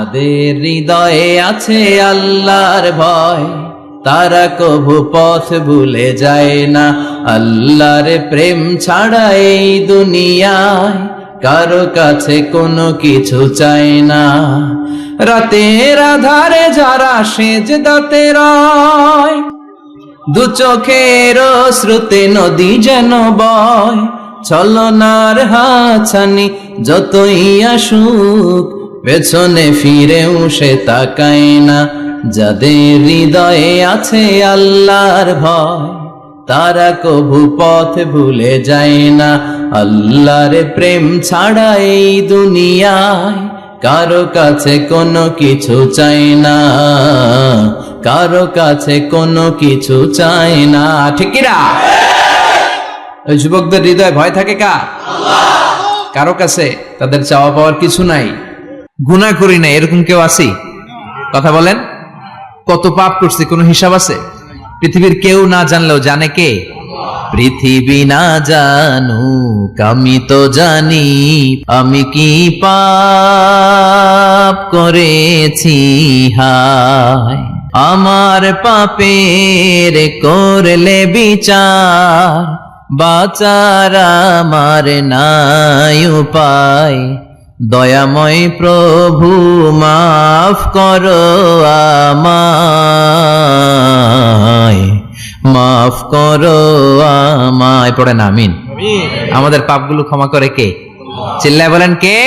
যাদের হৃদয়ে আছে আল্লাহর ভয়, তারা কভু পথ ভুলে যায় না। আল্লাহর প্রেম ছাড়া এই দুনিয়ায় কারো কাছে কোনো কিছু চায় না। রাতের আধারে যারা সেজদাতে রয়, দু চোখের শ্রুতে নদী যেন বয়। ছলনার হাছানি যতই আসুক, পেছনে ফিরেও সে তাকায় না। যাদের হৃদয়ে আছে আল্লাহর ভয়, তারা কভু পথ ভুলে যায় না। আল্লাহর প্রেম ছাড়া এই দুনিয়ায় কারো কাছে কোনো কিছু চায় না, কারো কাছে কোনো কিছু চায় না। ঠিক কি না? ওই যুবকদের হৃদয়ে ভয় থাকে কার? কারো কাছে তাদের চাওয়া পাওয়ার কিছু নাই। গুনাহ করি না এরকম কেউ আছে? কথা বলেন। কত পাপ করছে কোনো হিসাব আছে? পৃথিবীর কেউ না জানলেও জানে কে? পৃথিবী না জানুক আমি তো জানি, আমি কি পাপ করেছি হায়। আমার পাপের করলে বিচার, বাঁচার আমার নাই উপায়। দয়াময় প্রভু মাফ করো আমায়, মাফ করো আমায়। পড়েন আমিন। আমাদের পাপগুলো ক্ষমা করে কে? চিল্লায় বলেন কে?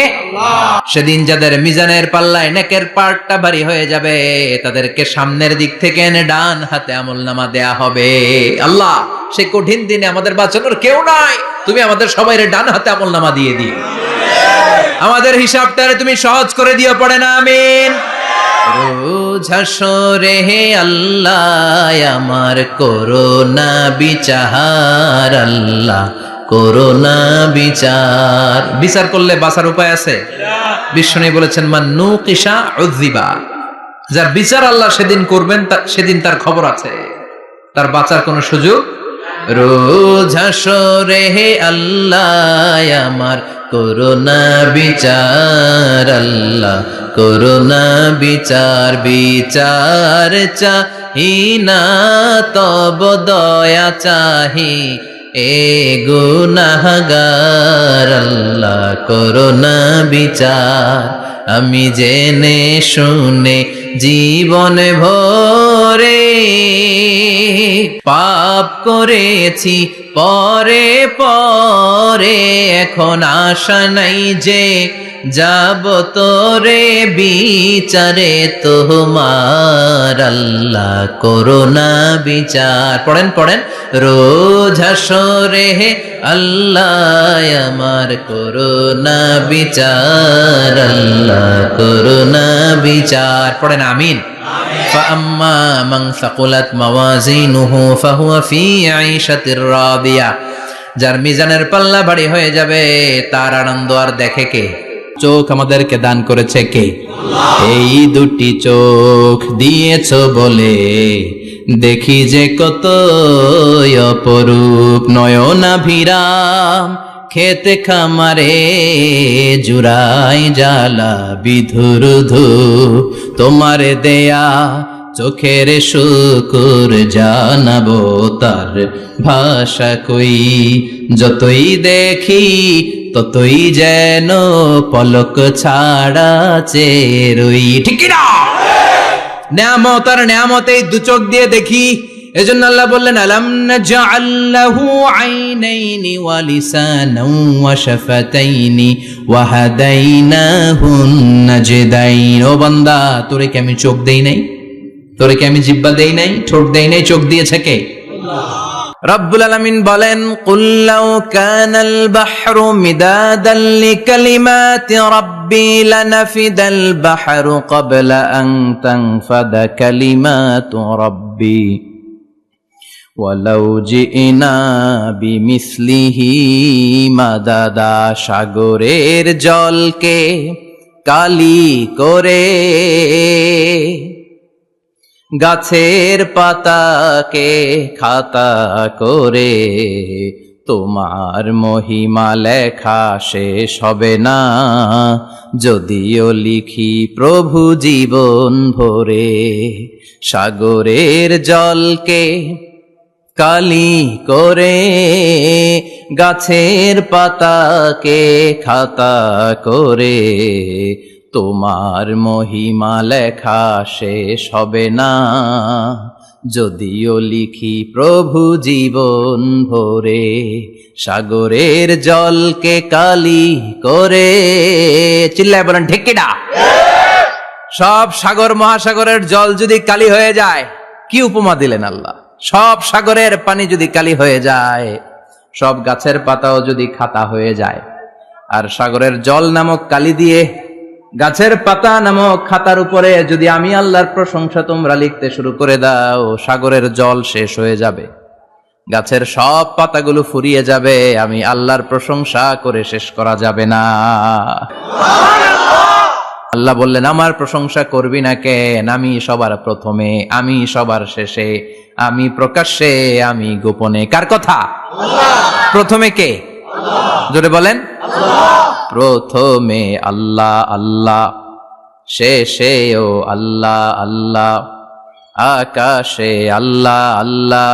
সেদিন যাদের মিজানের পাল্লায় নেকের পার্টটা ভারী হয়ে যাবে, তাদেরকে সামনের দিক থেকে এনে ডান হাতে আমলনামা দেয়া হবে। আল্লাহ, সেই কঠিন দিনে আমাদের বাঁচানোর কেউ নাই, তুমি আমাদের সবাইরে ডান হাতে আমলনামা দিয়ে দিও। আমাদের হিসাবটারে তুমি সহজ করে দিও। পড়েন আমিন। রোজ হাসরে হে আল্লাহ আমার করোনা বিচার, আল্লাহ করোনা বিচার। বিচার করলে বাঁচার উপায় আছে? বিষ্ণু বলেছেন মান নুকিশা উযিবা, যার বিচার আল্লাহ সেদিন করবেন সেদিন তার খবর আছে, তার বাঁচার কোনো সুযোগ। রোজ হাসরে হে আল্লাহ আমার করোনা বিচার, আল্লাহ করোনা বিচার। বিচার চাহি না তব দয়া চাহি এ গুনাহগার, আল্লাহ করোনা বিচার। আমি জেনে শুনে জীবন ভরে পাপ করেছি পরে পরে, এখন আশা নাই যে যাব তোরে বিচারে তোমার, আল্লাহ করোনা বিচার। পড়েন পড়েন। রোজ হাসরে হে আল্লাহ আমার করোনা বিচার, আল্লাহ করোনা বিচার। পড়েন আমিন। فأما من ثقلت موازينه فهو في عيشة راضية, যার মিজানের পাল্লা ভারী হয়ে যাবে তার আনন্দ আর দেখে কে? চোখ আমাদেরকে দান করেছে কে? এই দুটি চোখ দিয়েছো বলে দেখি যে কত অপরূপ। নয়নাভিরাম খেতে খামারে জুড়াই জ্বালা বিধুরুধু, তোমার দেয়া চোখের শুকুর জানাবো তার ভাষা কই। যতই দেখি ততই যেন পলক ছাড়া চেরই। ঠিক না? নেয়ামত আর নেয়ামত এই দু চোখ দিয়ে দেখি। এজন্য আল্লাহ বললেন আলাম নাজআল লাহু আইনাইনি ওয়া লিসানান ওয়া শাফাতাইনি ওয়া হাদাইনাহুন নাজদাইন। ও বান্দা, তোরে কি আমি চোখ দেই নাই? তোরে কি আমি জিহ্বা দেই নাই? ঠোঁট দেই নাই? চোখ দিয়েছে কে? আল্লাহ। রব্বুল আলামিন বলেন কুল লাউ কানাল বাহরু মিদাদান লিকালিমাতি রাব্বি লানাফিদাল বাহরু ক্বাবলা আন তানফাদা কালিমাতু রাব্বি ওয়ালাউ জিনা বিমিসলিহি মাদাদা। সাগরের জলকে কালি করে, গাছের পাতাকে খাতা করে, তোমার মহিমা লেখা শেষ হবে না, যদিও লিখি প্রভু জীবন ভরে। সাগরের জলকে কালি করে, গাছের পাতাকে খাতা করে, তোমার মহিমা লেখা শেষ হবে না, যদিও লিখি প্রভু জীবন ভরে। সাগরের জলকে কালি করে, চিল্লায় বলেন ঠিক কিনা? সব সাগর মহাসাগরের জল যদি কালি হয়ে যায়, কি উপমা দিলেন আল্লাহ? সব সাগরের পানি যদি কালি হয়ে যায়, সব গাছের পাতাও যদি খাতা হয়ে যায়, আর সাগরের জল নামক কালি দিয়ে গাছের পাতা নামক খাতার উপরে যদি আমি আল্লাহর প্রশংসা তোমরা লিখতে শুরু করে দাও, সাগরের জল শেষ হয়ে যাবে, গাছের সব পাতাগুলো ফুরিয়ে যাবে, আমি আল্লাহর প্রশংসা করে শেষ করা যাবে না। আল্লাহ বললেন, আমার প্রশংসা করবি না কেন? আমি সবার প্রথমে, আমি সবার শেষে, আমি প্রকাশ্যে, আমি গোপনে। কার কথা? প্রথমে কে? জোরে বলেন। প্রথমে আল্লাহ আল্লাহ, শেষেও আল্লাহ আল্লাহ, আকাশে আল্লাহ আল্লাহ,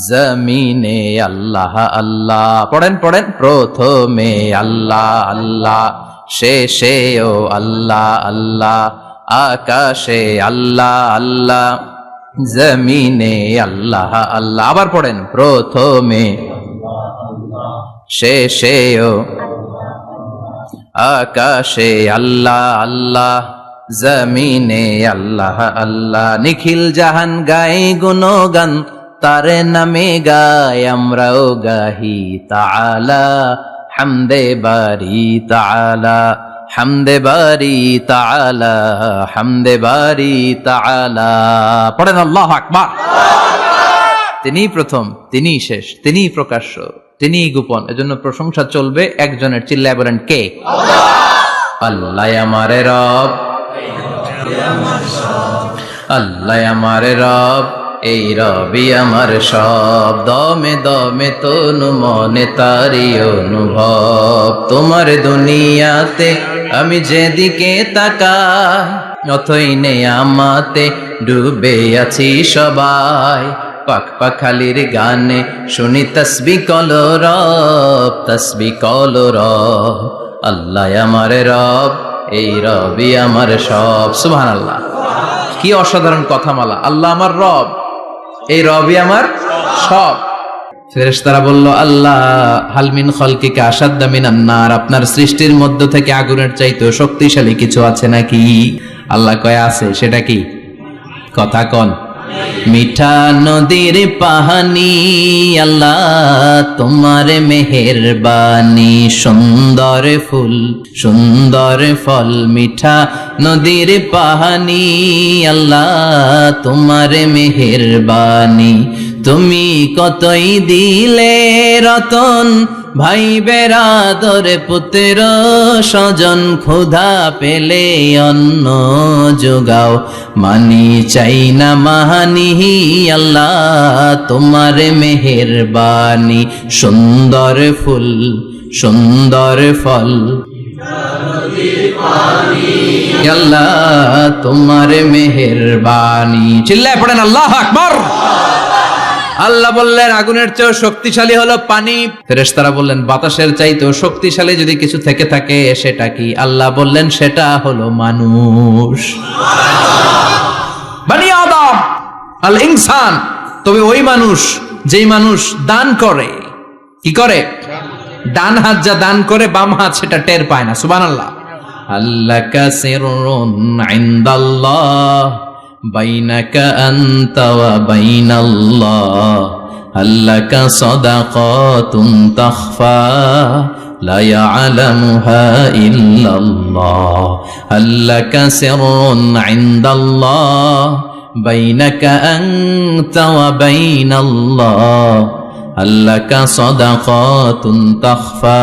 জমিনে আল্লাহ আল্লাহ। পড়েন পড়েন। প্রথমে আল্লাহ আল্লাহ, শেষেও আল্লাহ আল্লাহ, আকাশে আল্লাহ আল্লাহ, জমিনে আল্লাহ আল্লাহ। আবার পড়েন। প্রথমে শেষেও আকাশে আল্লাহ আল্লাহ, জমিনে আল্লাহ আল্লাহ। নিখিল জাহান গাই গুণগান, তার নামে গাই আমরাও গাহি তাআলা, হামদে বারি তাআলা, হামদে বারি তাআলা, হামদে বারি তাআলা। পড়েন আল্লাহু আকবার। তিনি প্রথম, তিনি শেষ, তিনি প্রকাশ্য, তিনি গোপন, এজন্য প্রশংসা চলবে একজনের। চিল্লায় বলেন কে? আল্লাহ আমারে রব, আল্লাহ আমারে রব, এই রবি আমার সব। দমে দমে তনু মনে তারি অনুভব, তোমার দুনিয়াতে আমি যেদিকে তাকাই, অথই নেই আমাতে ডুবে আছি সবাই। পাক পাখালির গানে শুনি তসবি কলো রব, তসবি কলো রব। আল্লাহ আমার রব, এই রবি আমার সব। সুবহানাল্লাহ। কি অসাধারণ কথামালা! আল্লাহ আমার রব, এই রবি আমার সব। ফেরেশতারা বলল, আল্লাহ হালমিন খলকিকা আসাদ্দা মিনান নার, আপনার সৃষ্টির মধ্য থেকে আগুনের চাইতেও শক্তিশালী কিছু আছে নাকি? আল্লাহ কয় আছে। সেটা কি? কথা কন। মিঠা নদীর পাহানি, আল্লাহ তোমার মেহেরবানি। সুন্দর ফুল সুন্দর ফল, মিঠা নদীর পাহানি, আল্লাহ তোমার মেহেরবানি। তুমি কতই দিলে রতন, ভাই বেরাদর পুত্র স্বজন। ক্ষুধা পেলে অন্ন যোগাও, মানি চাই না মাহানি, আল্লাহ তোমার মেহেরবানি। সুন্দর ফুল সুন্দর ফল, আল্লাহ তোমার মেহেরবানি। চিল্লায় পড়েন আল্লাহু আকবার। আল্লাহ বললেন, আগুনের চেয়েও শক্তিশালী হলো পানি। ফেরেশতারা বললেন, বাতাসের চাইতেও শক্তিশালী যদি কিছু থেকে থাকে সেটা কি? আল্লাহ বললেন, সেটা হলো মানুষ। বনি আদম, আল ইনসান। তবে ওই মানুষ, যেই মানুষ দান করে। কি করে? ডান হাত যা দান করে, বাম হাত সেটা টের পায় না। সুবহানাল্লাহ। আল্লাকা সিররুন ইনদাল্লাহ, বাইনাকা আনতা ওয়া বাইনাল্লাহ, আল্লাকা সাদাকাতুন তাখফা, লা ইয়ালামুহা ইল্লাল্লাহ, আল্লাকা সিররুন ইনদাল্লাহ, বাইনাকা আনতা ওয়া বাইনাল্লাহ, আল্লাকা সাদাকাতুন তাখফা,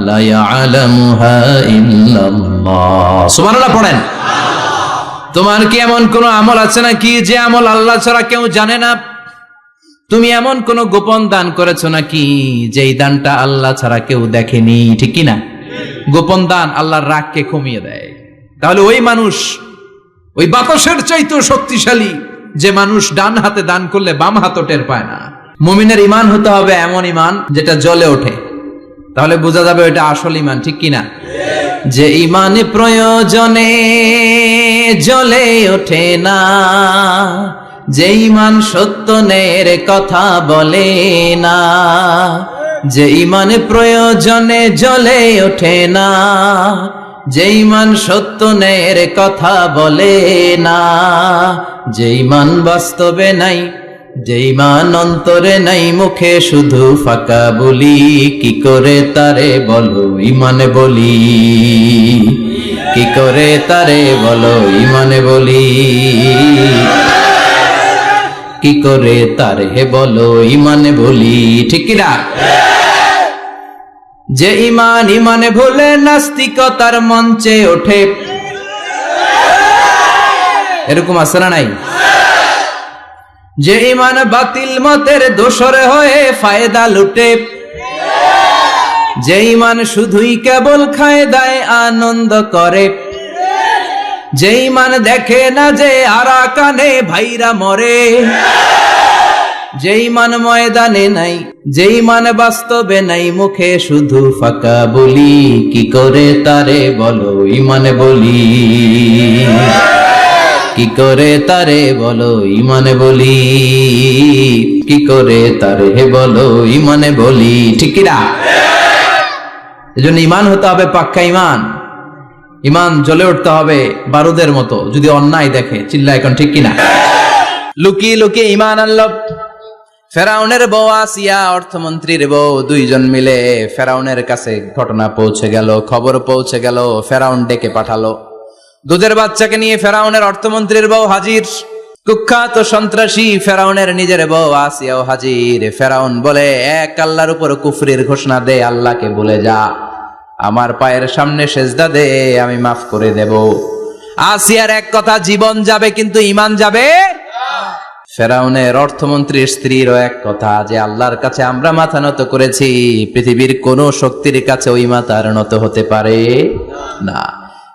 লা ইয়ালামুহা ইল্লাল্লাহ। সুবহানাল্লাহ পড়েন। তোমার কি এমন কোন আমল আছে নাকি যে আমল আল্লাহ ছাড়া কেউ জানে না? তুমি এমন কোন গোপন দান করেছো নাকি যেই দানটা আল্লাহ ছাড়া কেউ দেখেনি, ঠিক কিনা? গোপন দান আল্লাহর রাগকে কমিয়ে দেয়। তাহলে ওই মানুষ ওই বাতাসের চাইতেও শক্তিশালী যে মানুষ ডান হাতে দান করলে বাম হাতও টের পায় না। মুমিনের ঈমান হতে হবে এমন ঈমান যেটা জ্বলে ওঠে, তাহলে বোঝা যাবে ওইটা আসল ঈমান, ঠিক কিনা? যে ঈমান প্রয়োজনে জ্বলে ওঠে না, যে ঈমান সত্য ন্যায়ের কথা বলে না, যে ঈমান প্রয়োজনে জ্বলে ওঠে না, যে ঈমান সত্য ন্যায়ের কথা বলে না, যে ঈমান বাস্তবে নাই, যে ঈমান অন্তরে নাই, মুখে শুধু ফাঁকা বলি, কি করে তারে বলো ঈমানে বলি, কি করে তারে বলো ঈমানে বলি, কি করে তারে বলো ঈমানে বলি, ঠিক কিনা? যে ঈমান ঈমানে ভুলে নাস্তিকতার মঞ্চে ওঠে, এরকম আছে না নাই? যে ঈমান বাতিল মতের দোসর হয়ে ফায়দা লুটে, যে ঈমান শুধুই কেবল খায় দায় আনন্দ করে, যে ঈমান দেখে না যে আরাকানে ভাইরা মরে, যে ঈমান ময়দানে নাই, যে ঈমান বাস্তবে নাই, মুখে শুধু ফাঁকা বলি, কি করে তারে বলো ঈমানে বলি, কি করে তারে বলো ঈমানে বলি, কি করে তারে বলো ঈমানে বলি, ঠিক কিনা? এজন্য ঈমান হতে হবে পাক্কা ঈমান। ঈমান জ্বলে উঠতে হবে বারুদের মতো, যদি অন্যায় দেখে চিল্লা এখন, ঠিক কিনা? লুকিয়ে লুকিয়ে ঈমান আনলো। ফেরাউনের বউ আসিয়া, অর্থমন্ত্রীর বউ, দুইজন মিলে ফেরাউনের কাছে ঘটনা পৌঁছে গেল, খবর পৌঁছে গেল। ফেরাউন ডেকে পাঠালো। দুধের বাচ্চাকে নিয়ে ফেরাউনের অর্থমন্ত্রীর বউ হাজির। কুখ্যাত সন্ত্রাসী ফেরাউনের নিজের বউ আসিয়াও হাজির। ফেরাউন বলে, এক আল্লাহর উপর কুফরির ঘোষণা দে, আল্লাহকে বলে যা, আমার পায়ের সামনে সেজদা দে, আমি মাফ করে দেব। আসিয়ার এক কথা, জীবন যাবে কিন্তু ঈমান যাবে। ফেরাউনের অর্থমন্ত্রীর স্ত্রীরও এক কথা, যে আল্লাহর কাছে আমরা মাথা নত করেছি, পৃথিবীর কোন শক্তির কাছে ওই মাথার নত হতে পারে না।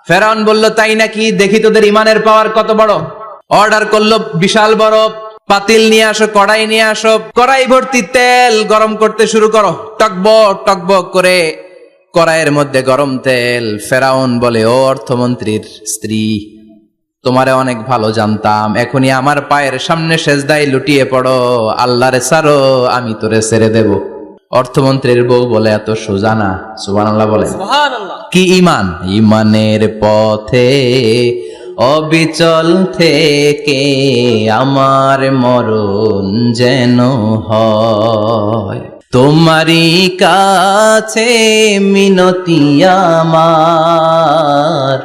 ফেরাউন বলল, তাই নাকি? দেখি তোদের ঈমানের পাওয়ার কত বড়। অর্ডার করলো, বিশাল বড় পাতিল নিয়ে আসো, কড়াই নিয়ে আসো, কড়াই ভর্তি তেল গরম করতে শুরু করো। টকবক টকবক করে কড়াইয়ের মধ্যে গরম তেল। ফেরাউন বলে, ও অর্থমন্ত্রীর স্ত্রী, তোমারে অনেক ভালো জানতাম, এখনই আমার পায়ের সামনে সেজদায় লুটিয়ে পড়ো, আল্লাহরে ছাড়ো, আমি তোরে ছেড়ে দেব। অর্থমন্ত্রীর বউ বলে, এত সোজা না। সুবহানাল্লাহ বলে। কি ঈমান? ঈমানের পথে অবিচল থেকে আমার মরণ যেন হয়, তোমারই কাছে মিনতি আমার,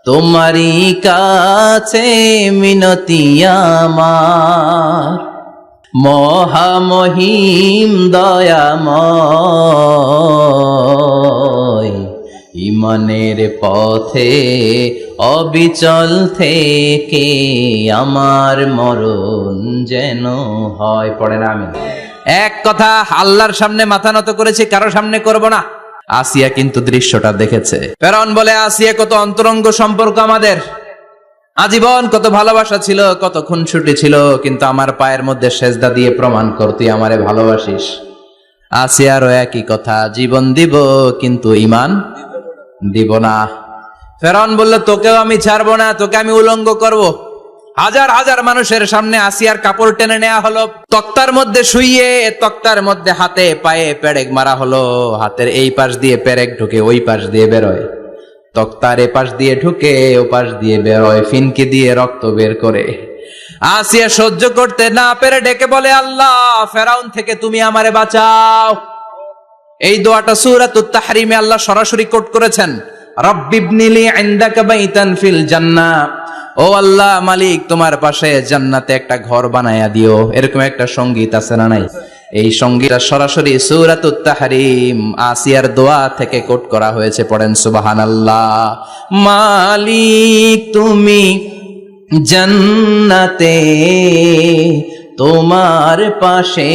তোমারই কাছে মিনতি আমার, মহামহিম দয়াময়, ঈমানের পথে অবিচল থেকে আমার মরণ যেন হয়। পড়েন আমিন। এক কথা, আল্লাহর সামনে মাথা নত করেছি, কারো সামনে করব না। আসিয়া কিন্তু দৃশ্যটা দেখেছে। ফেরাউন বলে, আসিয়া কত অন্তরঙ্গ সম্পর্ক আমাদের, আজীবন কত ভালোবাসা ছিল, কত খুনসুটি ছিল, কিন্তু আমার পায়ের মধ্যে সেজদা দিয়ে প্রমাণ কর তুই আমারে ভালোবাসিস। আসিয়ারও একই কথা, জীবন দিব কিন্তু ঈমান দিব না। ফেরাউন বলল, তোকেও আমি ছাড়বো না, তোকে আমি উলঙ্গ করব। হাজার হাজার মানুষের সামনে আসিয়ার কাপড় টেনে নেওয়া হলো, তক্তার মধ্যে শুইয়ে তক্তার মধ্যে হাতে পায়ে পেরেক মারা হলো। হাতের এই পাশ দিয়ে পেরেক ঢুকে ওই পাশ দিয়ে বেরোয়, তক্তার এ পাশ দিয়ে ঢুকে ও পাশ দিয়ে বেরোয়, ফিনকি দিয়ে রক্ত বের করে। আসিয়া সহ্য করতে না পেরে ডেকে বলে, আল্লাহ, ফেরাউন থেকে তুমি আমারে বাঁচাও। এই দোয়াটা সূরাতুত তাহরিমে আল্লাহ সরাসরি কোট করেছেন, রব্বিবনিলি ইনদাকা বাইতান ফিল জান্নাহ, ও আল্লাহ মালিক, তোমার পাশে জান্নাতে একটা ঘর বানায়া দিও। এরকম একটা সঙ্গীত আছে না নাই? এই সঙ্গীতটা সরাসরি সূরাতুত তাহরিম আসিয়ার দোয়া থেকে কোট করা হয়েছে। পড়েন সুবহানাল্লাহ। মালিক তুমি জান্নাতে তোমার পাশে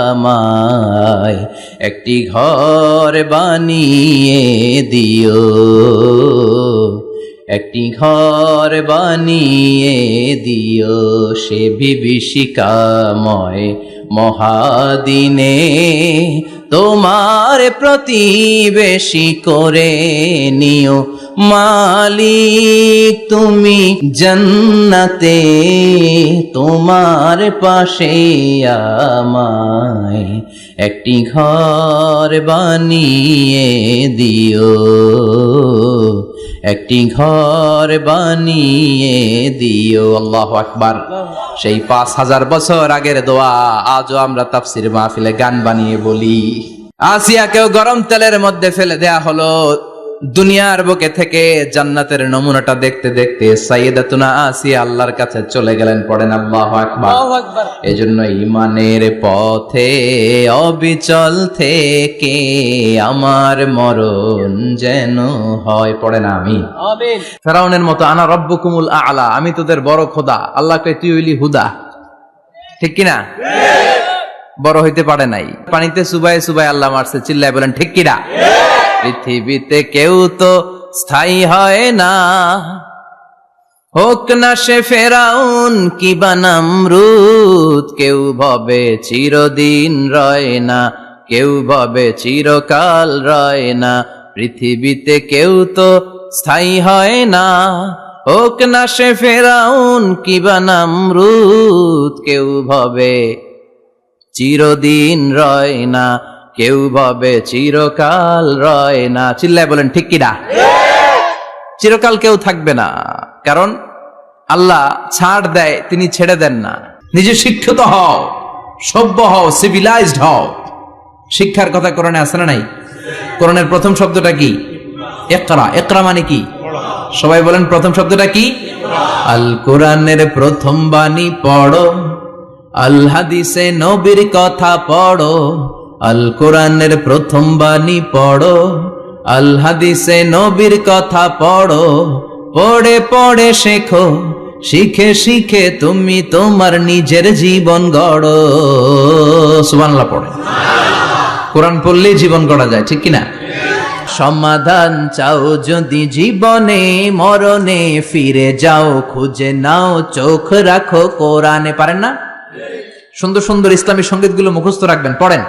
আমায় একটি ঘর বানিয়ে দিও, একটি ঘর বানিয়ে দিও সে বিভীষিকাময় মহাদিনে, তোমার প্রতিবেশী করে নিও মালিক তুমি জান্নাতে, তোমার পাশে আমায় একটি ঘর বানিয়ে দিও, একটি ঘর বানিয়ে দিও। আল্লাহু আকবার। সেই 5000 বছর আগের দোয়া আজও আমরা তাফসীর মাহফিলে গান বানিয়ে বলি। আসিয়াকেও গরম তেলের মধ্যে ফেলে দেয়া হলো, দুনিয়ার বুকে থেকে জান্নাতের নমুনাটা দেখতে দেখতে সাইয়েদাতুনা আসিয়া আল্লাহর কাছে চলে গেলেন। পড়েন আল্লাহু আকবার। এজন্য ঈমানের পথে অবিচল থেকে আমার মরণ যেন হয়। পড়েন আমিন। ফেরাউনের মতো আনা রব্বুকুমুল আ'লা, আমি তোদের বড় খোদা। আল্লাহকে তুই হইলি হুদা, ঠিক কিনা? বড় হইতে পারে নাই, পানিতে সুবাই সুবাই আল্লাহ মারছে, চিল্লায় বলেন ঠিক কিনা? পৃথিবীতে কেউ তো স্থায়ী হয় না, হোক না সে ফেরাউন কিবা নমরুদ, কেউ ভাবে চিরদিন রয় না, কেউ ভাবে চিরকাল রয় না। পৃথিবীতে কেউ তো স্থায়ী হয় না, হোক না সে ফেরাউন কিবা নমরুদ, কেউ ভাবে চিরদিন রয় না, কেউ ভাবে চিরকাল রয় না। চিল্লায় বলেন ঠিক কিনা? চিরকাল কেউ থাকবে না, কারণ আল্লাহ ছাড় দেয়, তিনি ছেড়ে দেন না। নিজে শিক্ষিত হও, সভ্য হও, সিভিলাইজড হও। শিক্ষার কথা কোরআনে আছে না নাই? কোরআনের প্রথম শব্দটা কি? ইকরা। ইকরা মানে কি? সবাই বলেন প্রথম শব্দটা কি? আল কোরআনের প্রথম বাণী পড়ো, আল হাদিসে নবীর কথা পড়ো। আল কোরআনের প্রথম বাণী পড়ো, আল হাদিসে নবীর কথা পড়ো। পড়ে পড়ে শেখো, শিখে শিখে তুমি তোমার নিজের জীবন গড়ো। সুবহানাল্লাহ পড়ে। কোরআন পড়লেই জীবন গড়া যায়, ঠিক কিনা? সমাধান চাও যদি জীবনে, মরণে ফিরে যাও, খুঁজে নাও, চোখ রাখো কোরআনে। পারেন না? সুন্দর সুন্দর ইসলামী সঙ্গীতগুলো মুখস্থ রাখবেন, পড়েন।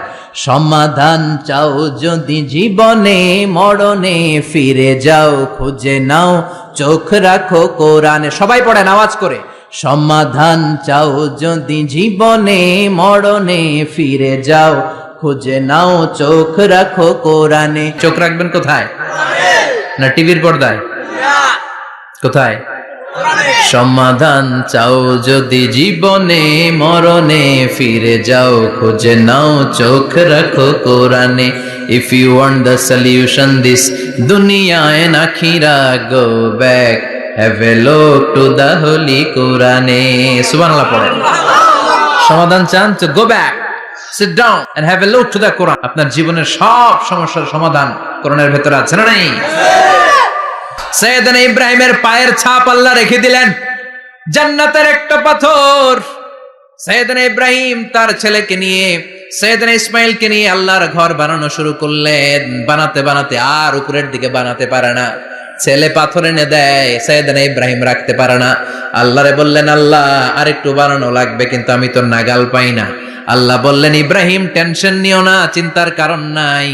সমাধান চাও যদি জীবনে, মরণে ফিরে যাও, খুঁজে নাও, চোখ রাখো কোরআনে। সবাই পড়েন আওয়াজ করে। সমাধান চাও যদি জীবনে, মরণে ফিরে যাও, খুঁজে নাও, চোখ রাখো কোরআনে। চোখ রাখবেন কোথায়? না টিভির পর্দায়? কোথায়? সমাধান চাও যদি জীবনে, মরণে ফিরে যাও, খুঁজে নাও, চোখ রাখো কোরআনে। If you want the solution this dunya and akhirah, go back, have a look to the holy Quran. সুবহানাল্লাহ পড়েন। সমাধান চান তো go back, sit down and have a look to the Quran. আপনার জীবনের সব সমস্যার সমাধান কোরআনের ভেতরে আছে না নাই? সাইয়েদনা ইব্রাহিমের পায়ের ছাপ আল্লাহ রেখে দিলেন জান্নাতের একটা পাথর। সাইয়েদনা ইব্রাহিম তার ছেলেকে নিয়ে, সাইয়েদনা ইসমাইলকে নিয়ে আল্লাহর ঘর বানানো শুরু করলেন। বানাতে বানাতে আর উপরের দিকে বানাতে পারে না, ছেলে পাথর এনে দেয়, সাইয়েদনা ইব্রাহিম রাখতে পারে না। আল্লাহরে বললেন, আল্লাহ আরেকটু বানানো লাগবে, কিন্তু আমি তো নাগাল পাই না। আল্লাহ বললেন, ইব্রাহিম টেনশন নিও না, চিন্তার কারণ নাই,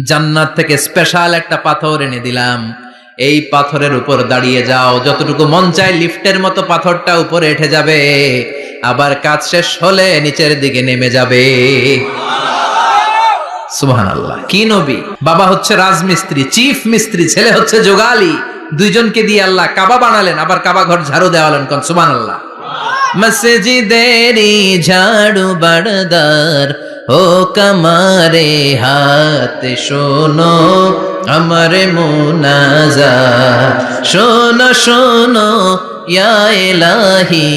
জান্নাত থেকে স্পেশাল একটা পাথর এনে দিলাম, এই পাথরের উপর দাঁড়িয়ে যাও, যতটুকু মন চায় লিফটের মতো পাথরটা উপরে উঠে যাবে, আবার কাজ শেষ হলে নিচের দিকে নেমে যাবে। সুবহানাল্লাহ। কি নবী! বাবা হচ্ছে রাজমিস্ত্রি, চিফ মিস্ত্রি, ছেলে হচ্ছে যোগালী, দুইজনকে দিয়ে আল্লাহ কাবা বানালেন, আবার কাবা ঘর ঝাড়ু দেওয়ালেন। কোন সুবহানাল্লাহ। মসজিদেরি ঝাড়ু বারদার ও কমারে হাত, শোনো আমার মুনাজাত, শোনো শোনো ইয়া ইলাহি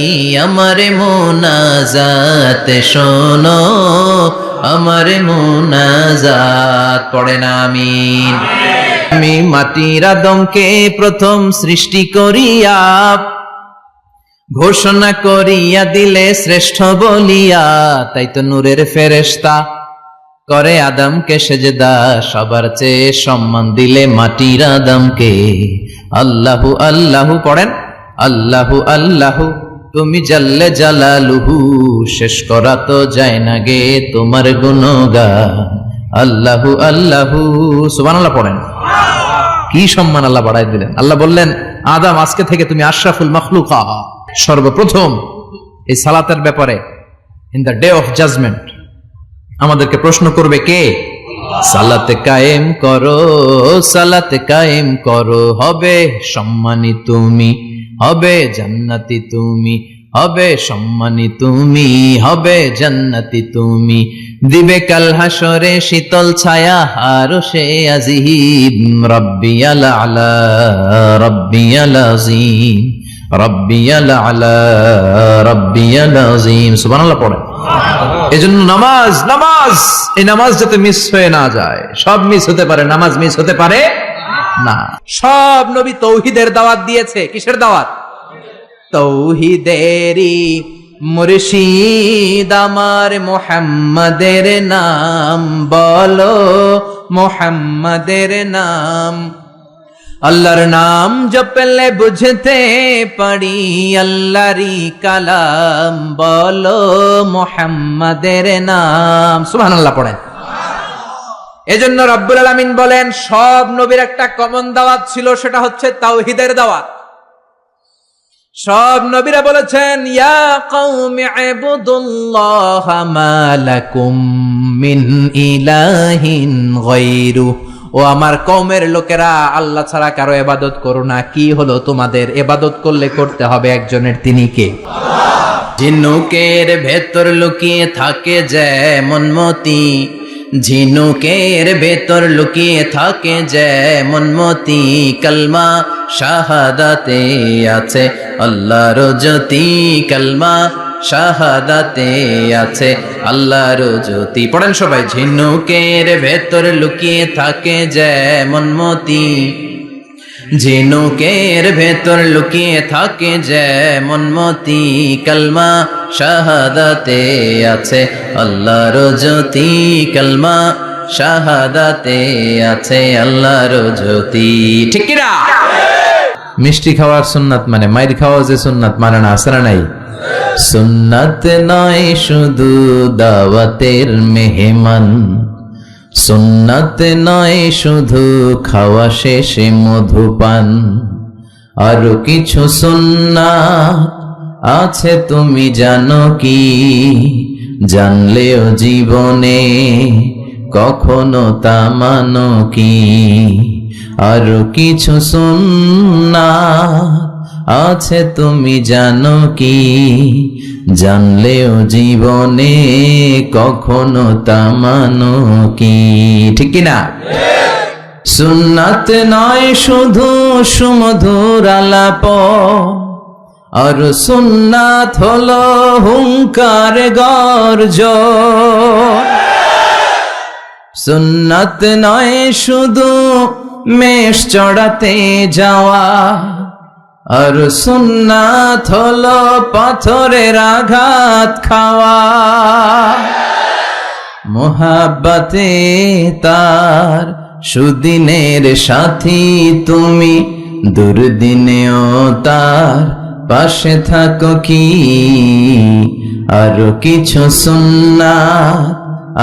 আমার মুনাজাত, শোনো আমার মুনাজাত। পড়েন আমিন। আমি মাটির আদমকে প্রথম সৃষ্টি করিয়া, ঘোষণা করিয়া দিলে শ্রেষ্ঠ বলিয়া, তাই তো নূরের ফেরেশতা করে আদমকে সেজদা, সবার চেয়ে সম্মান দিলে মাটির আদমকে। আল্লাহু আল্লাহু পড়েন, আল্লাহু আল্লাহু তুমি জাল্লে জালালুহু, শেষ করা তো যায় না গে তোমার গুণগান। আল্লাহু আল্লাহু সুবহানাল্লাহ পড়েন। কি সম্মান আল্লাহ বাড়াই দিলেন। আল্লাহ বললেন, আদম আজকে থেকে তুমি আশরাফুল মাখলুকা। সর্বপ্রথম এই সালাতের ব্যাপারে in the day of judgment আমাদেরকে প্রশ্ন করবে কে? সালাতে কায়েম করো, সালাতে কায়েম করো, হবে সম্মানী তুমি, হবে জান্নাতি তুমি, হবে সম্মানী তুমি, হবে জান্নাতি তুমি। দিবে কাল হাসরে শীতল ছায়া আরশে আজিম, রাব্বিয়াল আলা রাব্বিয়াল আযীম, রাব্বিয়াল আলা রাব্বিয়াল আযীম। সুবহানাল্লাহ পড়েন। এজন্য নামাজ, নামাজ, এই নামাজ যাতে মিস হয়ে না যায়। সব মিস হতে পারে, নামাজ মিস হতে পারে না। সব নবী তৌহিদের দাওয়াত দিয়েছে। কিসের দাওয়াত? তৌহিদেরই মুর্শিদ আমার মুহাম্মাদের নাম বলো, মুহাম্মাদের নাম। আল্লাহর নাম জপলে বুঝতে পারি আল্লাহরই কালাম, বলো মুহাম্মাদের নাম। সুবহানাল্লাহ পড়েন। এজন্য রব্বুল আলামিন বলেন, সব নবীর একটা কমন দাওয়াত ছিল, সেটা হচ্ছে তাওহীদের দাওয়াত। সব নবীরা বলেছেন, ইয়া কওমি ইবুদুল্লাহা মা লাকুম মিন ইলাহিন গায়রু, ও আমার কওমের লোকেরা, আল্লাহ ছাড়া কারো ইবাদত করো না। কি হলো তোমাদের? ইবাদত করলে করতে হবে একজনের, তিনি কে? ঝিনুকের ভেতর লুকিয়ে থাকে যেমন মতি, ঝিনুকের ভেতর লুকিয়ে থাকে যেমন মতি, কালমা শাহাদাতে আছে আল্লাহর জ্যোতি, কালমা শাহাদাতে আছে আল্লাহর জ্যোতি। পড়েন সবাই। ঝিনুকের ভেতর লুকিয়ে থাকে যেমন মতি, ঝিনুকের ভেতর লুকিয়ে থাকে যেমন মতি, কালমা শাহাদাতে আছে আল্লাহর জ্যোতি, কালমা শাহাদাতে আছে আল্লাহর জ্যোতি। ঠিক কি না? মিষ্টি খাওয়ার সুন্নাত মানে মাইর খাওয়া যে সুন্নাত মানে না, আসরা নাই। সুন্নাত নয় শুধু দাওয়াতের মেহমান, সুন্নাত নয় শুধু খাওয়া শেষে মধুপান, আরো কিছু সুন্নাত আছে তুমি জানো কি? জানলেও জীবনে কখনো তা মানো কি? আরো কিছু সুন্নাত আছে তুমি জানো কি? জানলেও জীবনে কখনো তা মানো কি? ঠিক কিনা? সুন্নাত নয় শুধু সুমধুর আলাপ, আর সুন্নাত হলো হুঙ্কার গর্জন। সুন্নাত নয় শুধু মেষ চড়াতে যাওয়া, আর সুন্নাত হলো পাথরের আঘাত খাওয়া। মোহাব্বতে তার সুদিনের সাথী তুমি, দুর্দিনেও তার পাশে থাকো কি? আরো কিছু সুন্নাত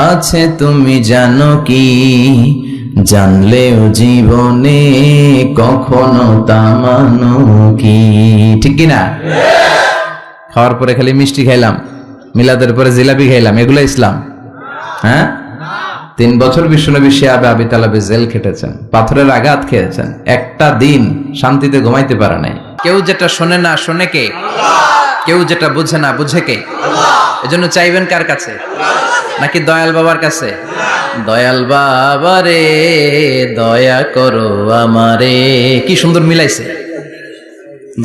আছে তুমি জানো কি? জানলেও জীবনে কখনো তা মানো কি? ঠিক কিনা? খাওয়ার পরে খালি মিষ্টি খাইলাম, মিলাদের পরে জিলাপি খাইলাম, এগুলো ইসলাম? হ্যাঁ, 3 বছর বিশ্বনবী শিয়াবে আবি তালেবে জেল খেটেছেন, পাথরের আঘাত খেয়েছেন, একটা দিন শান্তিতে ঘুমাইতে পারে নাই। কেউ যেটা শোনে না শোনে কে? কেউ যেটা বুঝে না বুঝে কে? এজন্য চাইবেন কার কাছে? নাকি দয়াল বাবার কাছে? দয়াল বাবা রে দয়া করো আমারে। কি সুন্দর মিলাইছে,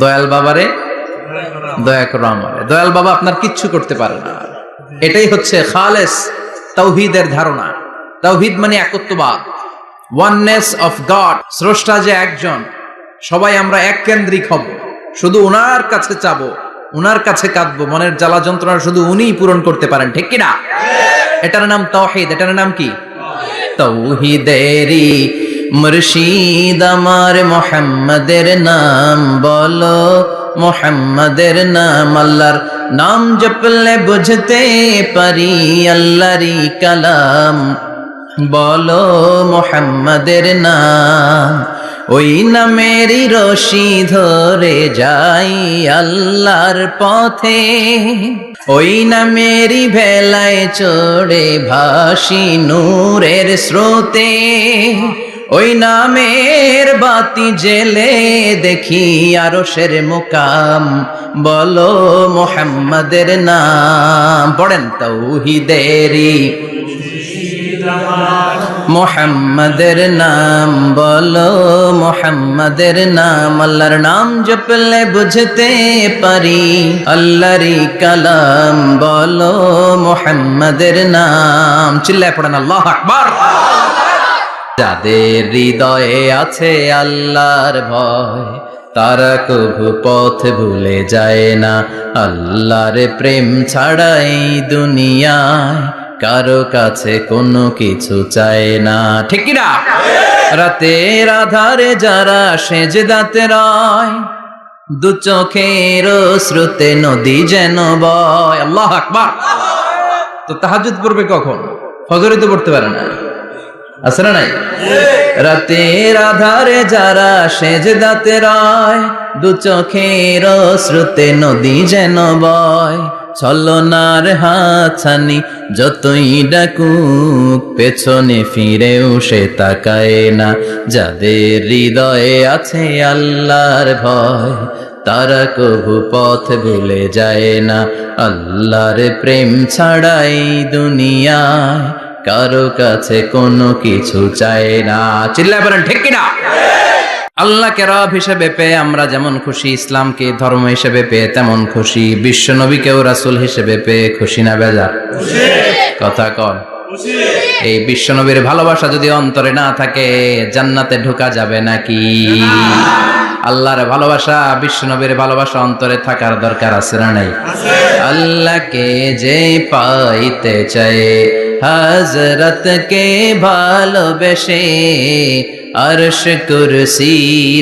দয়াল বাবারে দয়া করো আমারে। দয়াল বাবা আপনার কিচ্ছু করতে পারে না। এটাই হচ্ছে খালেস তাওহীদের ধারণা। তাওহীদ মানে একত্ববাদ, ওয়াননেস অফ গড। স্রষ্টা যে একজন, সবাই আমরা এক কেন্দ্রিক হব, শুধু ওনার কাছে চাবো, উনার কাছে কাঁদবো, মনের জ্বালা যন্ত্রণা শুধু উনিই পূরণ করতে পারেন, ঠিক কিনা? এটার নাম তাওহীদ। এটার নাম কি? তাওহীদেরই মুর্শিদ আমার মুহাম্মাদের নাম বলো, মুহাম্মাদের নাম। আল্লাহর নাম জপলে বুঝতে পারি আল্লাহরই কালাম বলো, মুহাম্মাদের নাম। ওই নামেরই রশি ধরে যাই আল্লাহর পথে, ওই নামেরই ভেলায় চড়ে ভাসি নূরের স্রোতে, ওই নামের বাতি জেলে দেখি আরশের মুকাম বলো, মুহাম্মাদের নাম। পড়েন তাওহীদেরই মুহাম্মাদের নাম বলো, মুহাম্মাদের নাম। আল্লাহর নাম জপলে বুঝতে পারি আল্লাহরই কালাম বলো, মুহাম্মাদের নাম। চিল্লায় পড়েন আল্লাহু আকবার। যাদের হৃদয়ে আছে আল্লাহর ভয়, তারা কভু পথ ভুলে যায় না। আল্লাহর প্রেম ছাড়া এই দুনিয়ায় কারো কাছে কোনো কিছু চায় না, ঠিক কি না? রাতের আধারে যারা সেজদাতে রয়, দু চোখের শ্রুতে নদী যেন বয়। আল্লাহু আকবার। তো তাহাজ্জুদ পড়বে কখন? ফজরে তো পড়তে পারে না, আছে না নাই? রাতের আধারে যারা সেজদাতে রয়, দু চোখের শ্রুতে নদী যেন বয়। ছলনার হাতছানি যতই ডাকুক, পেছনে ফিরেও সে তাকায় না। যাদের হৃদয়ে আছে আল্লাহর ভয়, তারা কভু পথ ভুলে যায় না। আল্লাহর প্রেম ছাড়াই দুনিয়ায় কারো কাছে কোনো কিছু চায় না। চিল্লায় বলেন ঠিক কিনা? আল্লাহকে রব হিসেবে পেয়ে আমরা যেমন খুশি, ইসলামকে ধর্ম হিসেবে পেয়ে তেমন খুশি, বিশ্ব নবীকেও রাসূল হিসেবে পেয়ে খুশি না বেজার? কথা কন। এই বিশ্ব নবীর ভালোবাসা যদি অন্তরে না থাকে, জান্নাতে ঢোকা যাবে নাকি? আল্লাহর ভালোবাসা, বিশ্ব নবীর ভালোবাসা অন্তরে থাকার দরকার আছে না নাই? আল্লাহকে যে পাইতে চায়, হযরতকে ভালোবেসে, আরশ কুরসি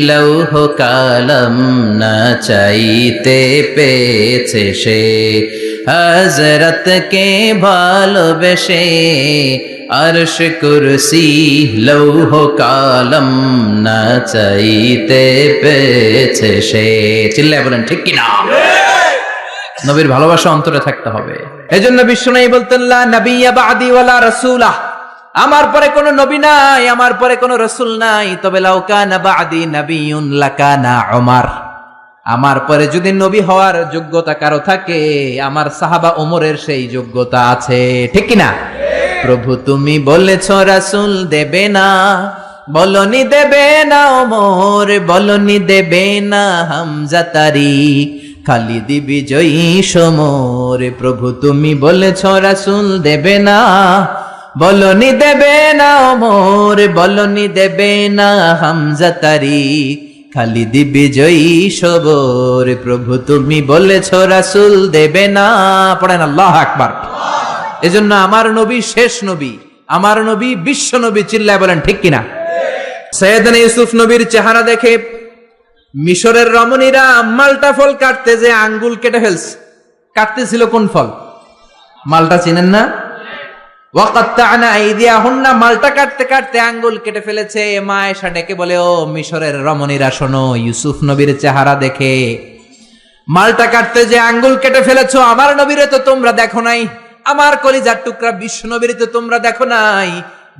লৌহ কালাম না চাইতে পেয়েছে সে। হযরতকে ভালোবেসে, আরশ কুরসি লৌহ কালাম না চাইতে পেয়েছে সে। চিল্লায় বলেন ঠিক কিনা? নবীর ভালোবাসা অন্তরে থাকতে হবে। এজন্য বিশ্বনবী বলতেন, লা নাবিয়্যা বা'দি ওয়ালা রাসূলা, আমার পরে কোনো নবী নাই, আমার পরে কোনো রাসূল নাই। তবে লাউ কানা বা'দি নাবিয়্যুন লাকানা উমর, আমার পরে যদি নবী হওয়ার যোগ্যতা কারো থাকে, আমার সাহাবা ওমরের সেই যোগ্যতা আছে, ঠিক কি না? প্রভু তুমি বলেছো রাসূল দেবে না, বলনি দেবে না ওমর, বলনি দেবে না হামজা তারিক, খালিদ বিজয়ী সমর। প্রভু তুমি বলেছো রাসূল দেবে না, বলনি দেবে না ওমর, বলনি দেবে না হামজা তারিক, খালিদ বিজয়ী সবর। প্রভু তুমি বলেছো রাসূল দেবে না। পড়েন আল্লাহু আকবার। এজন্য আমার নবী শেষ নবী, আমার নবী বিশ্ব নবী। চিল্লায় বলেন ঠিক কিনা? সৈয়দনা ইউসুফ নবীর চেহারা দেখে মিশরের রমণীরা মালটা ফল কাটতে যে আঙ্গুল কেটে ফেলছে। কাটতেছিল কোন ফল? মালটা চিনেন না? ওয়াকাত্তা'না আইদিয়াহুন্না, মালটা কাটতে কাটতে আঙ্গুল কেটে ফেলেছে। মা আয়েশা ডেকে বলে, ও মিশরের রমণীরা শোনো, ইউসুফ নবীর চেহারা দেখে মালটা কাটতে যে আঙ্গুল কেটে ফেলেছো, আমার নবীরে তো তোমরা দেখো নাই, আমার কলিজার টুকরা বিশ্ব নবীরে তো তোমরা দেখো নাই।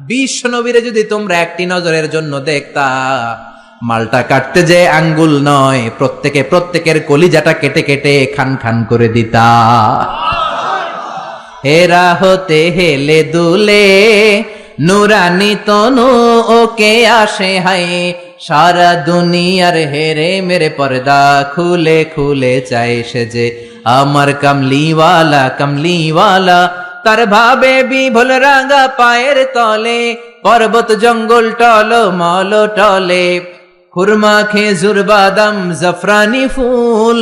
বিশ্ব নবীরে যদি তোমরা একটি নজরের জন্য দেখতা, মালটা কাটতে যে আঙ্গুল নয়, প্রত্যেকের কলিজাটা কেটে কেটে খান খান করে দিতা। হেরা হতে হেলে দুলে নুরানি তনু ওকে আসে হায়, সারা দুনিয়ার হেরে মেরে পর্দা খুলে খুলে চায় সে যে আমার কামলিওয়ালা কামলিওয়ালা। তার ভাবে বিভোল রাঙা পায়ের তলে, পর্বত জঙ্গল টল মল টলে, খুরমা খেজুর বাদাম জাফরানি ফুল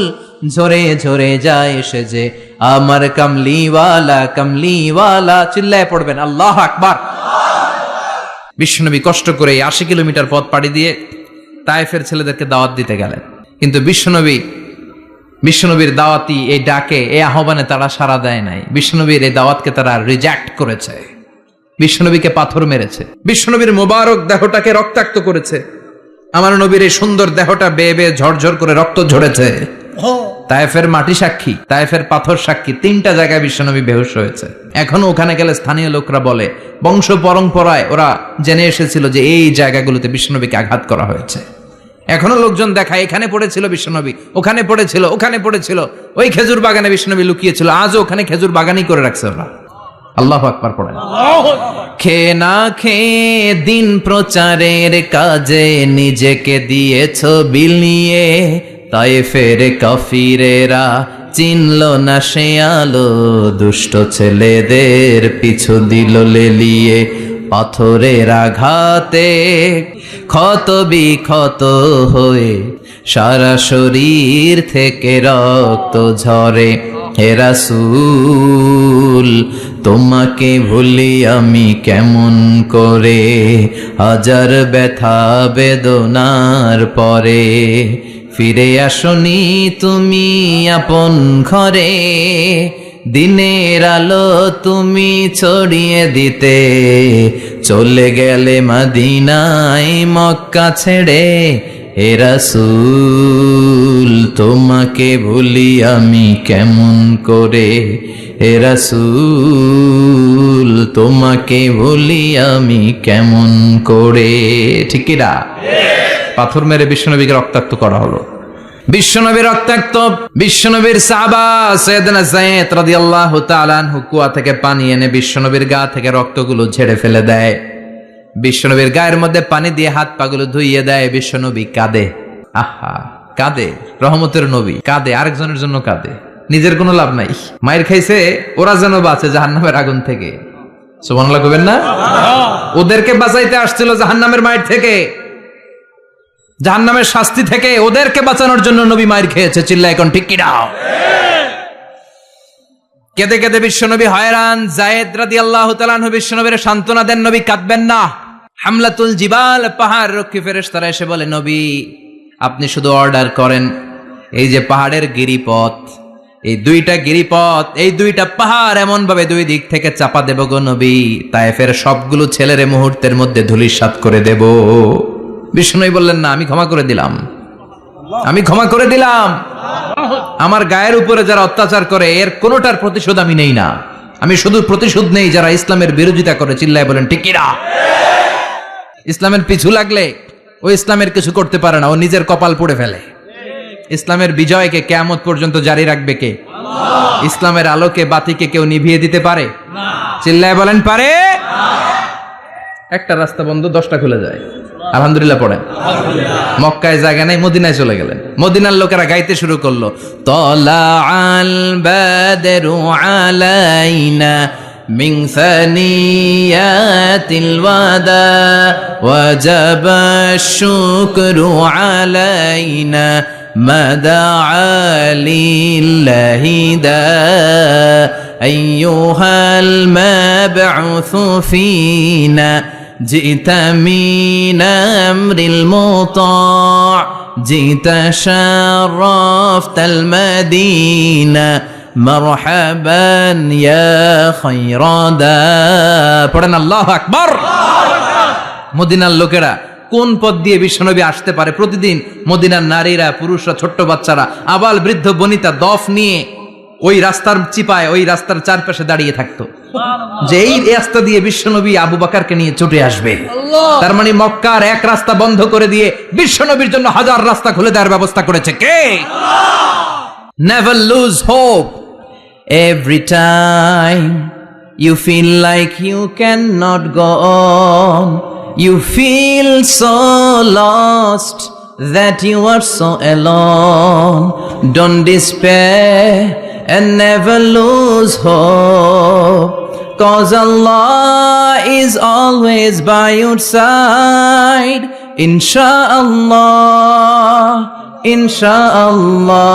ঝরে ঝরে যায় সেজে আমার কামলিওয়ালা কামলিওয়ালা। চিল্লায় পড়বেন আল্লাহু আকবার। বিশ্বনবী কষ্ট করে 80 কিলোমিটার পথ পাড়ি দিয়ে তায়েফের ছেলেদেরকে দাওয়াত দিতে গেলেন, কিন্তু বিশ্বনবীর দাওয়াতি এই ডাকে, এই আহ্বানে তারা সাড়া দেয় নাই। বিশ্বনবীর এই দাওয়াতকে তারা রিজেক্ট করেছে, বিশ্বনবীকে পাথর মেরেছে, বিশ্বনবীর মোবারক দেহটাকে রক্তাক্ত করেছে। আমার নবীর এই সুন্দর দেহটা বেয়ে বেয়ে ঝরঝর করে রক্ত ঝরেছে। তায়েফের মাটি সাক্ষী, তায়েফের পাথর সাক্ষী, 3টা জায়গায় বিশ্বনবী বেহুশ হয়েছে। এখনো ওখানে গেলে স্থানীয় লোকরা বলে, বংশ পরম্পরায় ওরা জেনে এসেছিল যে এই জায়গাগুলোতে বিশ্বনবীকে আঘাত করা হয়েছে। এখনো লোকজন দেখায় এখানে পড়েছিল বিশ্বনবী, ওখানে পড়েছিল, ওখানে পড়েছিল, ওই খেজুর বাগানে বিশ্বনবী লুকিয়েছিল, আজও ওখানে খেজুর বাগানই করে রাখছে ওরা। আল্লাহু আকবার পড়েন। খেয়ে না খেয়ে দিন প্রচারের কাজে নিজেকে দিয়েছ বিলিয়ে, তায়েফের কাফিরেরা চিনল না সে আলো, দুষ্ট ছেলেদের পিছু দিল লেলিয়ে। পাথরের আঘাতে ক্ষত বিক্ষত হয়ে সারা শরীর থেকে রক্ত ঝরে। হে রাসূল তোমাকে ভুলি আমি কেমন করে, হাজার ব্যথা বেদনার পরে ফিরে আসনি তুমি আপন ঘরে। দিনের আলো তুমি ছড়িয়ে দিতে চলে গেলে মদিনায় মক্কা ছেড়ে। হে রাসূল তোমাকে ভুলি আমি কেমন করে, হে রাসূল তোমাকে ভুলি আমি কেমন করে। ঠিক কি না? পাথর মেরে বিশ্বনবীকে রক্তাক্ত করা হলো। বিশ্বনবী রক্তাক্ত, বিশ্বনবীর সাহাবা সাইয়েদনা যায়েদ রাদিয়াল্লাহু তাআলা আনহু কুয়া থেকে পানি এনে বিশ্বনবীর গা থেকে রক্তগুলো ঝেড়ে ফেলে দেয়। বিশ্বনবীর গায়ের মধ্যে পানি দিয়ে হাত পাগুলো ধুইয়ে দেয়। বিশ্বনবী কাঁদে, আহা কাঁদে, রহমতের নবী কাঁদে, আরেকজনের জন্য কাঁদে, নিজের কোনো লাভ নাই। মায়ের খাইছে, ওরা যেন বাঁচে জাহান্নামের আগুন থেকে। সুবহানাল্লাহ কইবেন না? ওদেরকে বাঁচাইতে আসছিল জাহান্নামের মায়ের থেকে, জাহান্নামের শাস্তি থেকে, ওদেরকে বাঁচানোর জন্য নবী মায়ের খেয়েছে। চিল্লায় এখন ঠিক কি না? কেঁদে কেঁদে বিশ্বনবী হয়রান। যায়েদ রাদিয়াল্লাহু তাআলা আনহু বিশ্বনবীর সান্ত্বনা দেন, নবী কাঁদবেন না। হামলাতুল জিবাল, পাহাড় রক্ষী ফেরেশতারা এসে বলে, নবী আপনি শুধু অর্ডার করেন, এই যে পাহাড়ের গিরিপথ, এই 2টা গিরিপথ, এই 2টা পাহাড় এমন ভাবে 2 দিক থেকে চাপা দেব গো নবী, তায়েফের সবগুলো ছেলেরে মুহূর্তের মধ্যে ধূলিসাৎ করে দেব। বিষ্ণুই বললেন, না আমি ক্ষমা করে দিলাম, আমি ক্ষমা করে দিলাম। আমার গায়ের উপরে যারা অত্যাচার করে এর কোনোটার প্রতিশোধ আমি নেই না, আমি শুধু প্রতিশোধ নেই যারা ইসলামের বিরোধিতা করে। চিল্লায় বলেন ঠিক কি না? ইসলামের পিছু লাগলে ও ইসলামের কিছু করতে পারে না, ও নিজের কপাল পুড়ে ফেলে। ইসলামের বিজয়কে কিয়ামত পর্যন্ত জারি রাখবে কে? আল্লাহ। ইসলামের আলোকে বাতিকে কেউ নিভিয়ে দিতে পারে না? চিল্লায় বলেন পারে না। একটা রাস্তা বন্ধ, 10টা খুলে যায়। আলহামদুলিল্লাহ পড়েন। মক্কায় জায়গা নাই, মদিনায় চলে গেলেন। মদিনার লোকেরা গাইতে শুরু করলো, তলা আল বাদরু আলাইনা মিন সানিয়াতিল ওয়াদা ওয়াজাবা শুকরু আলাইনা মাদা লিল্লাহি দা আইয়ুহাল মাবউসু ফিনা جئت من أمر المطاع جئت شرفت المدينة مرحبا يا خير دا পড়েন আল্লাহু আকবার। মদিনার লোকেরা কোন পথ দিয়ে বিশ্বনবী আসতে পারে? প্রতিদিন মদিনার নারীরা, পুরুষরা, ছোট্ট বাচ্চারা, আবাল বৃদ্ধ বনিতা দফ নিয়ে ওই রাস্তার চিপায়, ওই রাস্তার চারপাশে দাঁড়িয়ে থাকতো, যে এই রাস্তা দিয়ে বিশ্বনবী আবু বকরকে নিয়ে ছুটে আসবে। তার মানে মক্কার এক রাস্তা বন্ধ করে দিয়ে বিশ্বনবীর জন্য হাজার রাস্তা খুলে দেওয়ার ব্যবস্থা করেছে কে? Never lose hope. Every time you feel like you cannot go on, you feel so lost that you are so alone. Don't despair and never lose hope, 'cause Allah is always by your side. ইনশাআল্লাহ, ইনশাআল্লাহ,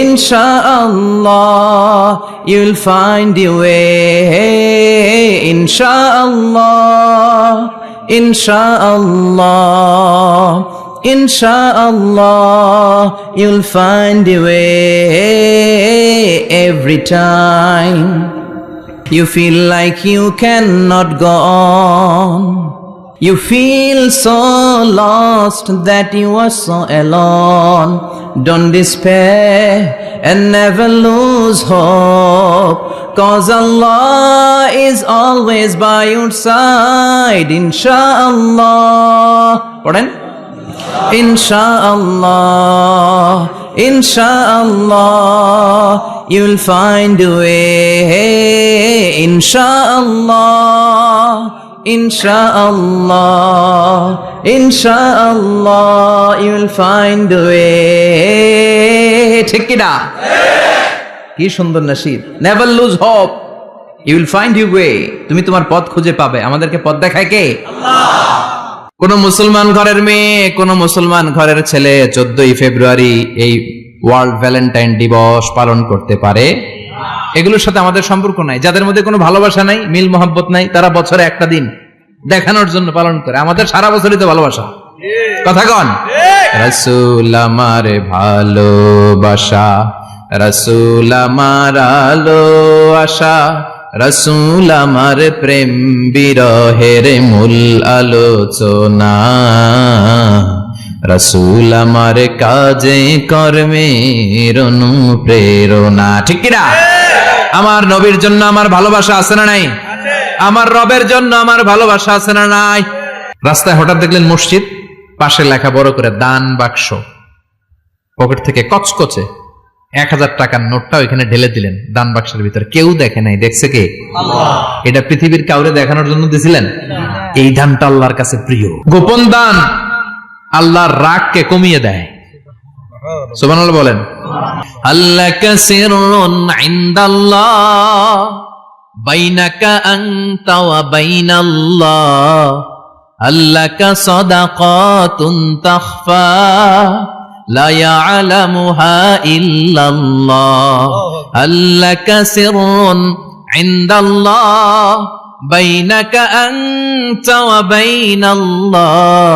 ইনশাআল্লাহ, you'll find your way. ইনশাআল্লাহ, ইনশাআল্লাহ, ইনশাআল্লাহ, you'll find your way. Every time you feel like you cannot go on, you feel so lost that you are so alone. Don't despair and never lose hope, 'cause Allah is always by your side. Insha'Allah. Pardon? Insha'Allah, Insha'Allah, you'll find a way. Insha'Allah, Insha'Allah, Insha'Allah, you'll find a way. ঠিক কি না? কি সুন্দর নসিব। Never lose hope, you will find your way. তুমি তোমার পথ খুঁজে পাবে। আমাদেরকে পথ দেখায় কে? আল্লাহ। কোন মুসলমান ঘরের মেয়ে, কোন মুসলমান ঘরের ছেলে 14ই ফেব্রুয়ারি এই ওয়ার্ল্ড ভ্যালেন্টাইন দিবস পালন করতে পারে? এগুলোর সাথে আমাদের সম্পর্ক নাই। যাদের মধ্যে কোনো ভালোবাসা নাই, মিল মোহাব্বত নাই, তারা বছরে একটা দিন দেখানোর জন্য পালন করে। আমাদের সারা বছরই তো ভালোবাসা। কথা কন? রাসূল আমার ভালোবাসা, রাসূল আমার আলো আশা, রাসূল আমার প্রেম বিরহের মূল আলোচনা, রাসূল আমার কাজে কর্মের অনুপ্রেরণা। ঠিক কি না? আমার নবীর জন্য আমার ভালোবাসা আছে না নাই? আমার রবের জন্য আমার ভালোবাসা আছে না নাই? রাস্তায় হঠাৎ দেখলেন মসজিদ, পাশে লেখা বড় করে দান বাক্স, পকেট থেকে কচকচে 1000 টাকার নোটটা ওইখানে ঢেলে দিলেন দান বাক্সের ভিতরে। কেউ দেখে নাই, দেখছে কে? আল্লাহ। এটা পৃথিবীর কাউরে দেখানোর জন্য দিছিলেন? এই দানটা আল্লাহর কাছে প্রিয়। গোপন দান আল্লাহর রাগকে কমিয়ে দেয়। সুবহানাল্লাহ বলেন। আল্লাকা সিররুন ইনদাল্লাহ বাইনাকা আনতা ওয়া বাইনাল্লাহ, আল্লাকা সাদাকাতুন তাখফা লা ইয়ালামুহা ইল্লাল্লাহ, আল্লাকা সিররুন ইনদাল্লাহ বাইনাকা আনতা ওয়া বাইনাল্লাহ,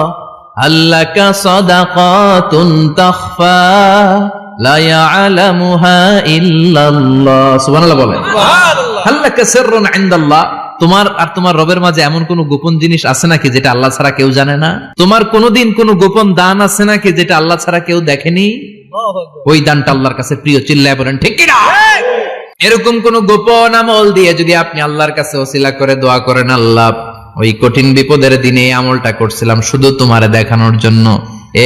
আল্লাকা সাদাকাতুন তাখফা লা ইয়ালামুহা ইল্লাল্লাহ। সুবহানাল্লাহ বলেন। সুবহানাল্লাহ। আল্লাকা সিররুন ইনদাল্লাহ, তোমার আর তোমার রবের মাঝে এমন কোন গোপন জিনিস আছে নাকি যেটা আল্লাহ ছাড়া কেউ জানে না? তোমার কোনদিন কোন গোপন দান আছে নাকি যেটা আল্লাহ ছাড়া কেউ দেখেনি? ওই দানটা আল্লাহর কাছে প্রিয়। চিল্লায় বলেন ঠিক কি না? এরকম কোন গোপন আমল দিয়ে যদি আপনি আল্লাহর কাছে ওসিলা করে দোয়া করেন, আল্লাহ ওই কঠিন বিপদের দিনে এই আমলটা করছিলাম শুধু তোমারে দেখানোর জন্য,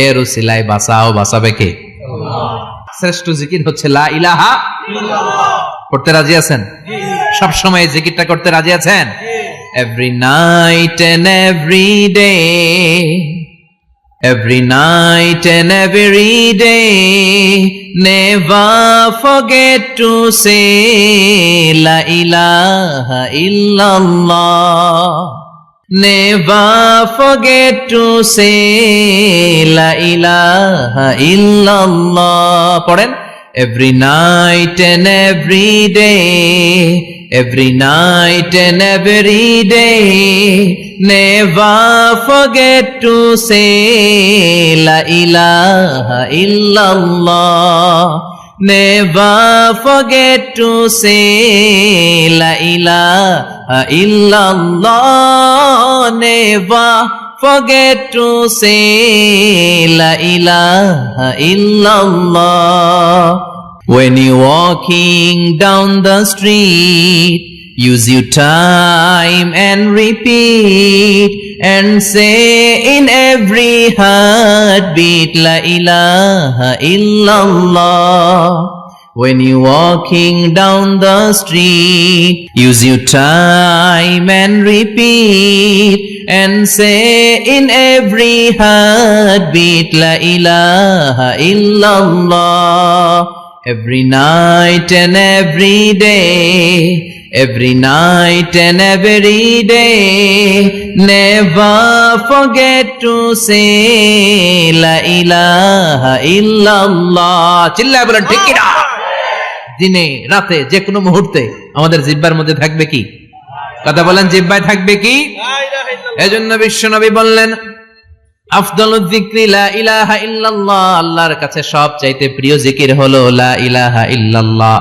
এর ওসিলায় বাঁচাও, বাঁচাবে কে? আল্লাহ। শ্রেষ্ঠ জিকির হচ্ছে লা ইলাহা ইল্লাল্লাহ। করতে রাজি আছেন? সব সময় জিকিরটা করতে রাজি আছেন? Every night and every day, every night and every day, never forget to say la ilaha illallah, never forget to say la ilaha illallah. পড়েন। Every night and every day, every night and every day, never forget to say la ilaha illallah, never forget to say la ilaha illallah, never forget to say la ilaha illallah. When you're walking down the street, use your time and repeat and say in every heartbeat la ilaha illallah. When you're walking down the street, use your time and repeat and say in every heartbeat la ilaha illallah. Every night and every day, every night and every day. Never forget to say La ilaha illallah. চিল্লায় বলেন ঠিক কি না? দিনে রাতে যে কোনো মুহূর্তে আমাদের জিহ্বার মধ্যে থাকবে কি? কথা বলেন, জিহ্বায় থাকবে কি? এজন্য বিশ্বনবী বললেন আফদালুয যিকরি লা ইলাহা ইল্লাল্লাহ, আল্লাহর কাছে সবচাইতে প্রিয় জিকির হলো লা ইলাহা ইল্লাল্লাহ।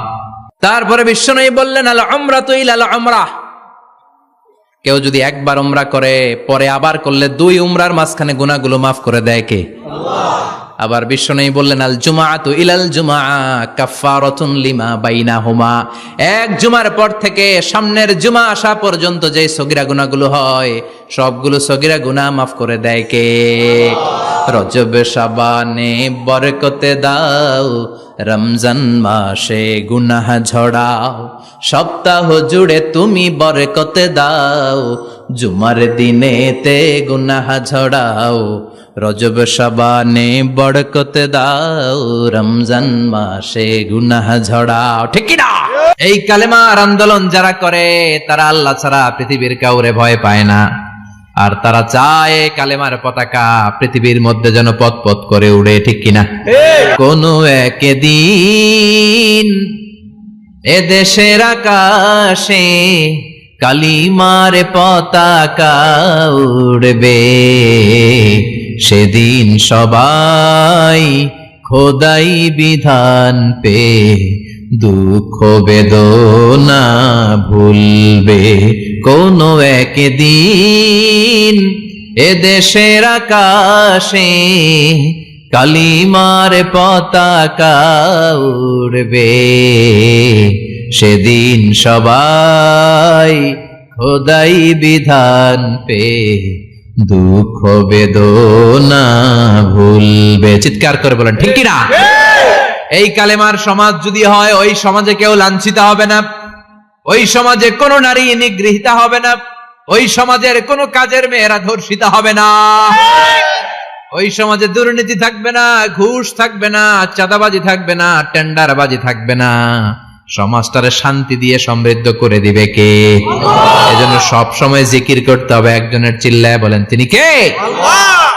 তারপরে বিশ্বনবী বললেন আল উমরাতু ইলাল উমরাহ, কেউ যদি একবার উমরা করে পরে আবার করলে 2 উমরার মাঝখানে গুনাহগুলো মাফ করে দেয় কে? আল্লাহ। আবার বিশ্বনবী বললেন আল জুমআতু ইলাল জুমআ কাফফারাতুন লিমা বাইনাহুমা, এক জুমার পর থেকে সামনের জুমা আসা পর্যন্ত যে সগীরা গুনাহগুলো হয় সবগুলো সগীরা গুনাহ মাফ করে দেয় কে? রজব শাবানে বরকতে দাও, রমজান মাসে গুনাহ ঝড়াও, সপ্তাহ জুড়ে তুমি বরকতে দাও, জুমার দিনেতে গুনাহ ঝড়াও, রজব শাবানে বরকতে দাও, রমজান মাসে গুনাহ ঝড়াও। ঠিক কি না? এই কালেমার আন্দোলন যারা করে তারা আল্লাহ ছাড়া পৃথিবীর কাউরে ভয় পায় না, আর তারা চায় কালেমার পতাকা পৃথিবীর মধ্যে যেন পথ পথ করে উড়ে। ঠিক কিনা? কোনো একদিন এদেশের আকাশে কালিমার পতাকা উড়বে, সেদিন সবাই খোদাই বিধান পে দুঃখ বেদনা ভুলবে। কোনো একদিন এদেশের আকাশে কালিমার পতাকা উড়বে, সেদিন সবাই খোদাই বিধান পে দুঃখ বেদনা ভুলবে। চিৎকার করে বলেন ঠিক কি না? এই কালেমার সমাজ যদি হয়, ওই সমাজে কেউ লাঞ্ছিত হবে না, ওই সমাজে কোনো নারী নিগৃহীতা হবে না, ওই সমাজের কোনো কাজের মেয়েরা ধর্ষিত হবে না, ওই সমাজে দুর্নীতি থাকবে না, ঘুষ থাকবে না, চাঁদাবাজি থাকবে না, টেন্ডারবাজি থাকবে না। সমাজটারে শান্তি দিয়ে সমৃদ্ধ করে দিবে কে? এজন্য সব সময় জিকির করতে হবে একজনের, চিল্লায় বলেন তিনি কে? আল্লাহ।